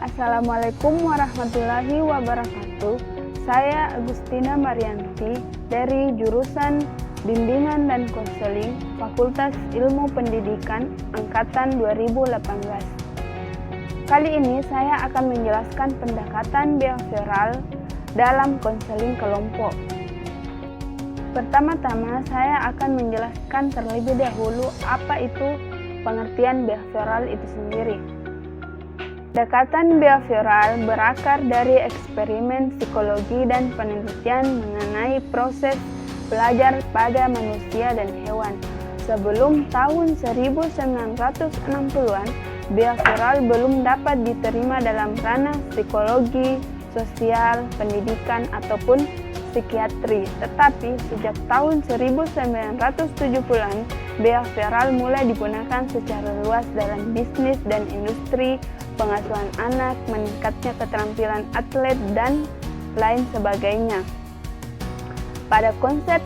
Assalamualaikum warahmatullahi wabarakatuh. Saya Agustina Marianti dari jurusan Bimbingan dan Konseling Fakultas Ilmu Pendidikan Angkatan 2018. Kali ini saya akan menjelaskan pendekatan behavioral dalam konseling kelompok. Pertama-tama saya akan menjelaskan terlebih dahulu apa itu pengertian behavioral itu sendiri. Pendekatan behavioral berakar dari eksperimen psikologi dan penelitian mengenai proses belajar pada manusia dan hewan. Sebelum tahun 1960-an, behavioral belum dapat diterima dalam ranah psikologi, sosial, pendidikan, ataupun psikiatri. Tetapi sejak tahun 1970-an, behavioral mulai digunakan secara luas dalam bisnis dan industri, pengasuhan anak, meningkatnya keterampilan atlet, dan lain sebagainya. Pada konsep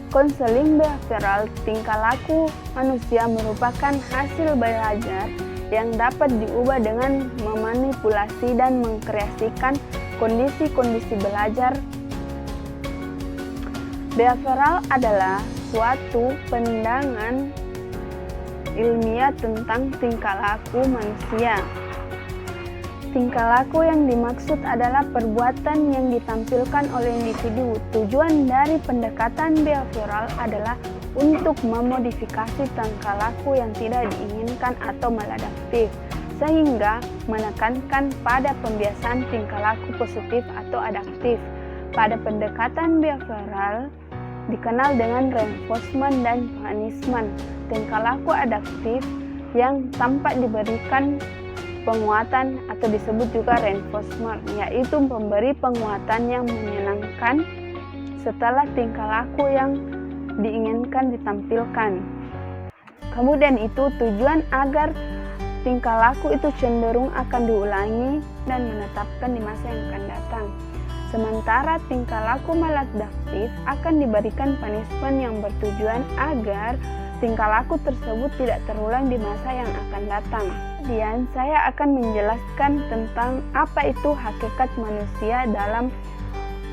konseling behavioral, tingkah laku manusia merupakan hasil belajar yang dapat diubah dengan memanipulasi dan mengkreasikan kondisi-kondisi belajar. Behavioral adalah suatu pandangan ilmiah tentang tingkah laku manusia. Tingkah laku yang dimaksud adalah perbuatan yang ditampilkan oleh individu. Tujuan dari pendekatan behavioral adalah untuk memodifikasi tingkah laku yang tidak diinginkan atau maladaptif, sehingga menekankan pada pembiasaan tingkah laku positif atau adaptif. Pada pendekatan behavioral dikenal dengan reinforcement dan punishment. Tingkah laku adaptif yang tampak diberikan penguatan atau disebut juga reinforcement, yaitu memberi penguatan yang menyenangkan setelah tingkah laku yang diinginkan ditampilkan. Kemudian itu tujuan agar tingkah laku itu cenderung akan diulangi dan menetapkan di masa yang akan datang. Sementara tingkah laku maladaptif akan diberikan punishment yang bertujuan agar tingkah laku tersebut tidak terulang di masa yang akan datang. Kemudian saya akan menjelaskan tentang apa itu hakikat manusia dalam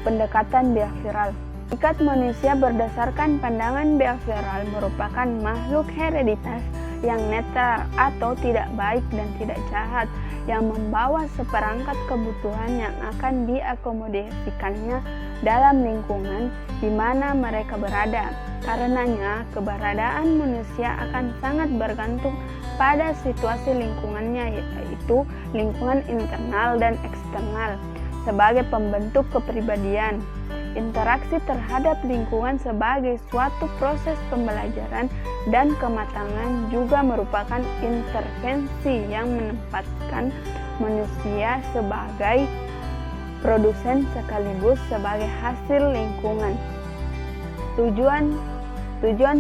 pendekatan behavioral. Hakikat manusia berdasarkan pandangan behavioral merupakan makhluk hereditas yang netral atau tidak baik dan tidak jahat, yang membawa seperangkat kebutuhan yang akan diakomodasikannya dalam lingkungan di mana mereka berada. Karenanya, keberadaan manusia akan sangat bergantung pada situasi lingkungannya, yaitu lingkungan internal dan eksternal, sebagai pembentuk kepribadian. Interaksi terhadap lingkungan sebagai suatu proses pembelajaran dan kematangan juga merupakan intervensi yang menempatkan manusia sebagai produsen sekaligus sebagai hasil lingkungan. Tujuan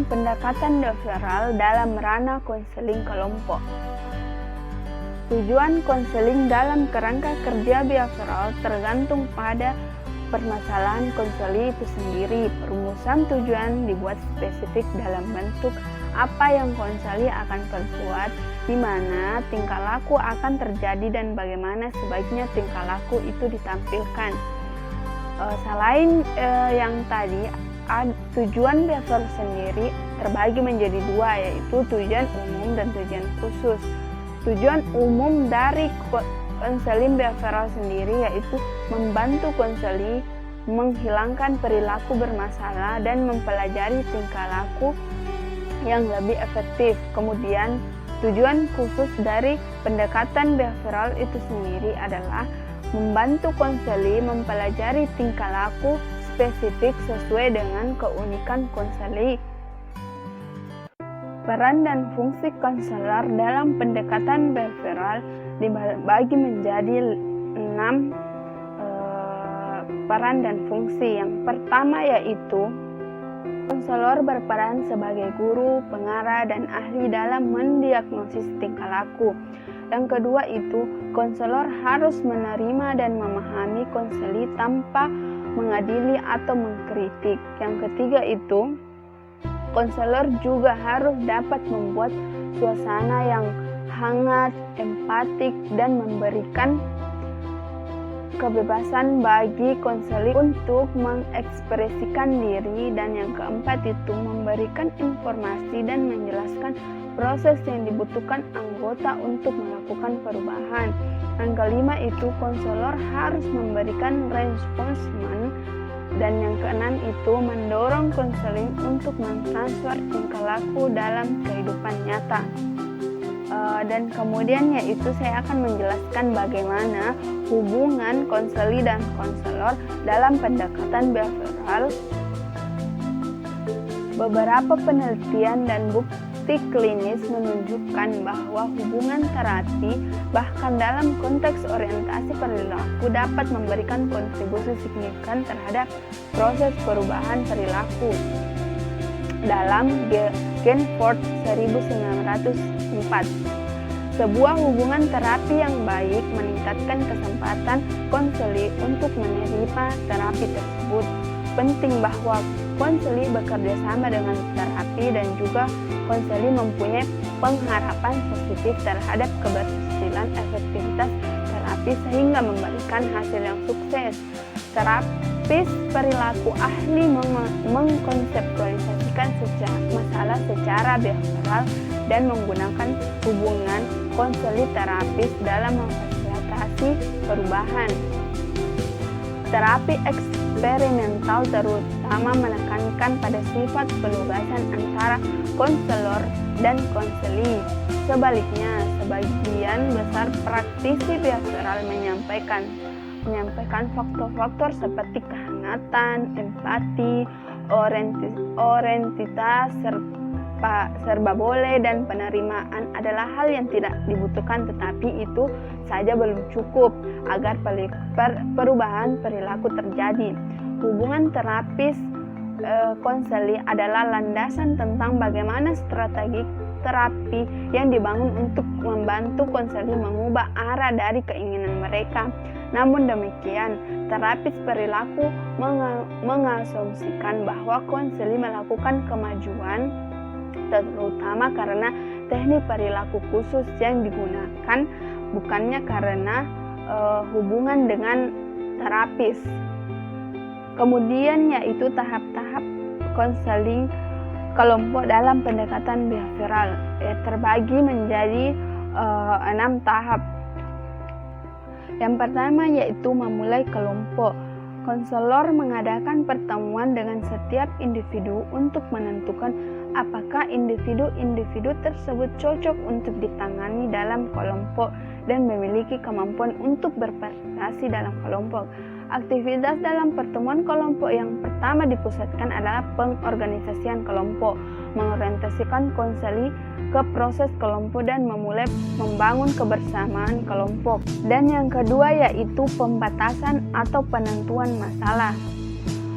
pendekatan behavioral dalam ranah konseling kelompok. Tujuan konseling dalam kerangka kerja behavioral tergantung pada permasalahan konseling itu sendiri. Perumusan tujuan dibuat spesifik dalam bentuk apa yang konseling akan perbuat, di mana tingkah laku akan terjadi dan bagaimana sebaiknya tingkah laku itu ditampilkan. Selain yang tadi, tujuan behavioral sendiri terbagi menjadi dua, yaitu tujuan umum dan tujuan khusus. Tujuan umum dari konseling behavioral sendiri yaitu membantu konseling menghilangkan perilaku bermasalah dan mempelajari tingkah laku yang lebih efektif. Kemudian tujuan khusus dari pendekatan behavioral itu sendiri adalah membantu konseling mempelajari tingkah laku spesifik sesuai dengan keunikan konseling. Peran dan fungsi konselor dalam pendekatan behavioral dibagi menjadi 6 peran dan fungsi. Yang pertama yaitu konselor berperan sebagai guru, pengarah, dan ahli dalam mendiagnosis tingkah laku. Yang kedua itu konselor harus menerima dan memahami konseli tanpa mengadili atau mengkritik. Yang ketiga itu, konselor juga harus dapat membuat suasana yang hangat, empatik, dan memberikan kebebasan bagi konseli untuk mengekspresikan diri. Dan yang keempat itu, memberikan informasi dan menjelaskan proses yang dibutuhkan anggota untuk melakukan perubahan. Yang kelima itu, konselor harus memberikan responsmen. Dan yang keenam itu, mendorong konseling untuk mentransfer tingkah laku dalam kehidupan nyata. Dan kemudian yaitu saya akan menjelaskan bagaimana hubungan konseli dan konselor dalam pendekatan behavioral. Beberapa penelitian dan bukti klinis menunjukkan bahwa hubungan terapi bahkan dalam konteks orientasi perilaku dapat memberikan kontribusi signifikan terhadap proses perubahan perilaku. Dalam Genford 1904, sebuah hubungan terapi yang baik meningkatkan kesempatan konseli untuk menerima terapi tersebut. Penting bahwa konseli bekerja sama dengan terapi dan juga konseli mempunyai pengharapan positif terhadap keberhasilan efektivitas terapi sehingga memberikan hasil yang sukses. Terapis perilaku ahli mengkonseptualisasikan masalah secara behavioral dan menggunakan hubungan konseli terapis dalam memfasilitasi perubahan. Terapi eksperimental terutama menekankan pada sifat pelugasan antara konselor dan konseli. Sebaliknya, sebagian besar praktisi behavioral menyampaikan faktor-faktor seperti kehangatan, empati, orientitas, serba boleh, dan penerimaan adalah hal yang tidak dibutuhkan, tetapi itu saja belum cukup agar perubahan perilaku terjadi. Hubungan terapis konseli adalah landasan tentang bagaimana strategi terapi yang dibangun untuk membantu konseli mengubah arah dari keinginan mereka. Namun demikian, terapis perilaku mengasumsikan bahwa konseli melakukan kemajuan terutama karena teknik perilaku khusus yang digunakan, bukannya karena hubungan dengan terapis. Kemudian yaitu tahap-tahap konseling kelompok dalam pendekatan behavioral terbagi menjadi 6 tahap. Yang pertama yaitu memulai kelompok. Konselor mengadakan pertemuan dengan setiap individu untuk menentukan apakah individu-individu tersebut cocok untuk ditangani dalam kelompok dan memiliki kemampuan untuk berprestasi dalam kelompok. Aktivitas dalam pertemuan kelompok yang pertama dipusatkan adalah pengorganisasian kelompok, mengorientasikan konseli ke proses kelompok dan memulai membangun kebersamaan kelompok. Dan yang kedua yaitu pembatasan atau penentuan masalah.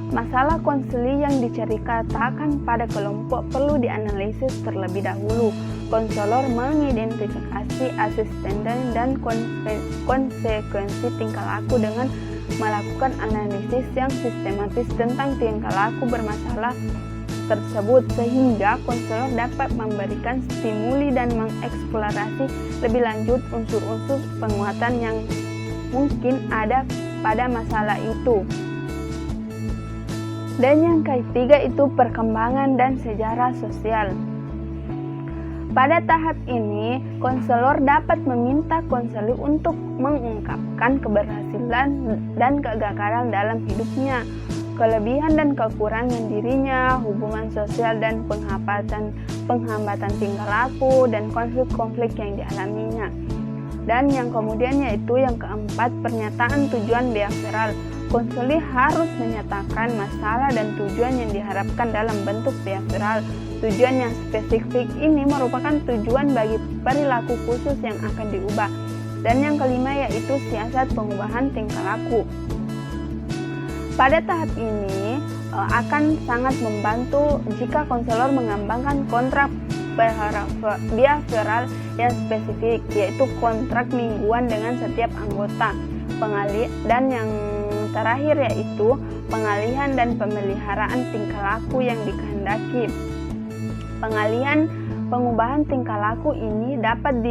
Masalah konseli yang diceritakan pada kelompok perlu dianalisis terlebih dahulu. Konselor mengidentifikasi asisten dan konsekuensi tingkah laku dengan melakukan analisis yang sistematis tentang tingkah laku bermasalah tersebut, sehingga konselor dapat memberikan stimuli dan mengeksplorasi lebih lanjut unsur-unsur penguatan yang mungkin ada pada masalah itu. Dan yang ketiga itu perkembangan dan sejarah sosial. Pada tahap ini, konselor dapat meminta konseli untuk mengungkapkan keberhasilan dan kegagalan dalam hidupnya, kelebihan dan kekurangan dirinya, hubungan sosial dan penghambatan tingkah laku, dan konflik-konflik yang dialaminya. Dan yang kemudian yaitu yang keempat, pernyataan tujuan behavioral. Konseli harus menyatakan masalah dan tujuan yang diharapkan dalam bentuk behavioral. Tujuan yang spesifik ini merupakan tujuan bagi perilaku khusus yang akan diubah. Dan yang kelima yaitu siasat pengubahan tingkah laku. Pada tahap ini akan sangat membantu jika konselor mengembangkan behavioral yang spesifik, yaitu kontrak mingguan dengan setiap anggota. Dan yang terakhir yaitu pengalihan dan pemeliharaan tingkah laku yang dikehendaki. Pengubahan tingkah laku ini dapat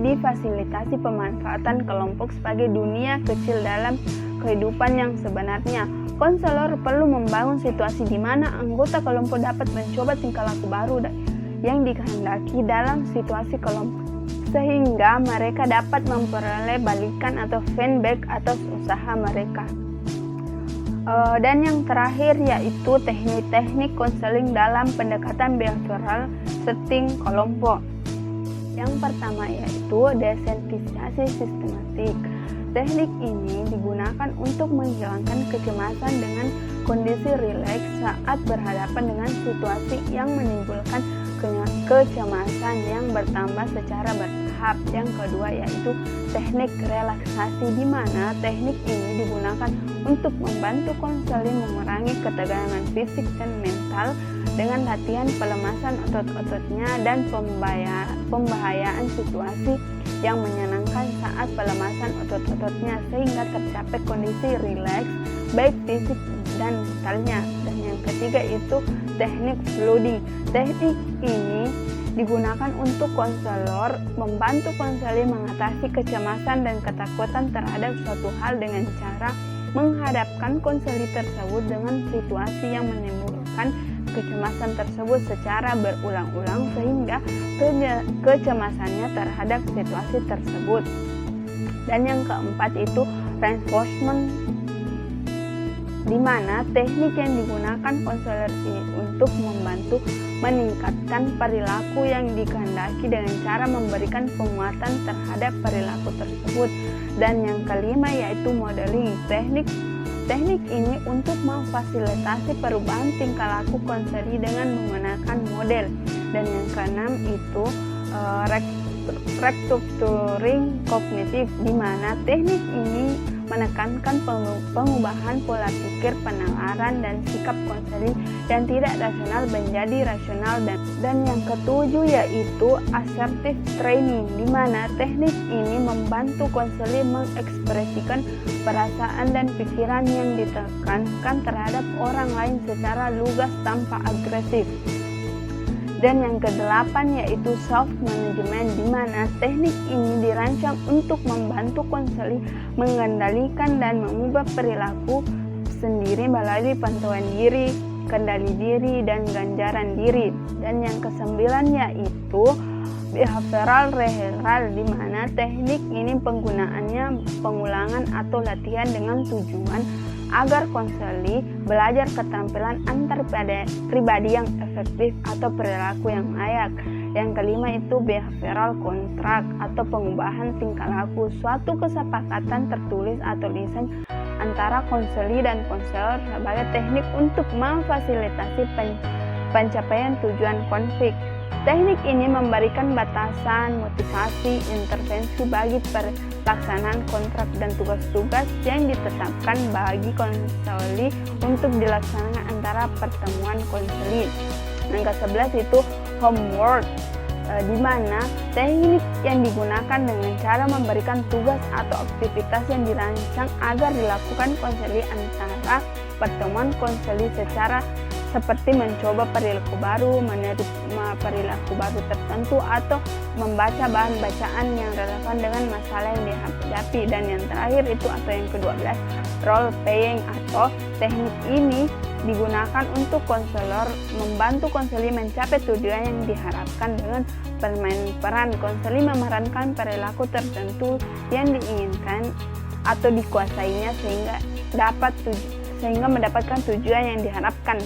difasilitasi pemanfaatan kelompok sebagai dunia kecil dalam kehidupan yang sebenarnya. Konselor perlu membangun situasi di mana anggota kelompok dapat mencoba tingkah laku baru yang dikehendaki dalam situasi kelompok, sehingga mereka dapat memperoleh balikan atau feedback atas usaha mereka. Dan yang terakhir yaitu teknik-teknik konseling dalam pendekatan behavioral setting kelompok. Yang pertama yaitu desensitisasi sistematik. Teknik ini digunakan untuk menghilangkan kecemasan dengan kondisi rileks saat berhadapan dengan situasi yang menimbulkan kecemasan yang bertambah secara bertahap. Yang kedua yaitu teknik relaksasi, di mana teknik ini digunakan untuk membantu konseling mengurangi ketegangan fisik dan mental dengan latihan pelemasan otot-ototnya dan pembahayaan situasi yang menyenangkan saat pelemasan otot-ototnya sehingga tercapai kondisi rileks baik fisik dan mentalnya. Dan yang ketiga itu teknik flooding. Teknik ini digunakan untuk konselor membantu konseling mengatasi kecemasan dan ketakutan terhadap suatu hal dengan cara menghadapkan konseling tersebut dengan situasi yang menimbulkan kecemasan tersebut secara berulang-ulang sehingga kecemasannya terhadap situasi tersebut. Dan yang keempat itu reinforcement, di mana teknik yang digunakan konselor ini untuk membantu meningkatkan perilaku yang dikehendaki dengan cara memberikan penguatan terhadap perilaku tersebut. Dan yang kelima yaitu modeling. Teknik ini untuk memfasilitasi perubahan tingkah laku konseling dengan menggunakan model. Dan yang keenam itu restructuring kognitif, di mana teknik ini menekankan pengubahan pola pikir, penalaran, dan sikap konseling yang tidak rasional menjadi rasional. Dan yang ketujuh yaitu assertive training, di mana teknik ini membantu konseling mengekspresikan perasaan dan pikiran yang ditekankan terhadap orang lain secara lugas tanpa agresif. Dan yang kedelapan yaitu self management, di mana teknik ini dirancang untuk membantu konseling mengendalikan dan mengubah perilaku sendiri melalui pantauan diri, kendali diri, dan ganjaran diri. Dan yang kesembilan yaitu behavioral rehabilitasi, di mana teknik ini penggunaannya pengulangan atau latihan dengan tujuan agar konseling belajar keterampilan antar pribadi yang efektif atau perilaku yang layak. Yang kelima itu behavioral kontrak atau pengubahan tingkah laku, suatu kesepakatan tertulis atau lisan antara konseling dan konselor sebagai teknik untuk memfasilitasi pencapaian tujuan konflik. Teknik ini memberikan batasan, motivasi, intervensi bagi pelaksanaan kontrak dan tugas-tugas yang ditetapkan bagi konseling untuk dilaksanakan antara pertemuan konseling. Yang ke-11 itu homework, di mana teknik yang digunakan dengan cara memberikan tugas atau aktivitas yang dirancang agar dilakukan konseling antara pertemuan konseling seperti mencoba perilaku baru, menerima perilaku baru tertentu, atau membaca bahan bacaan yang relevan dengan masalah yang dihadapi. Dan yang terakhir itu atau yang ke-12 role playing, atau teknik ini digunakan untuk konselor membantu konseling mencapai tujuan yang diharapkan dengan bermain peran. Konseling memerankan perilaku tertentu yang diinginkan atau dikuasainya sehingga mendapatkan tujuan yang diharapkan.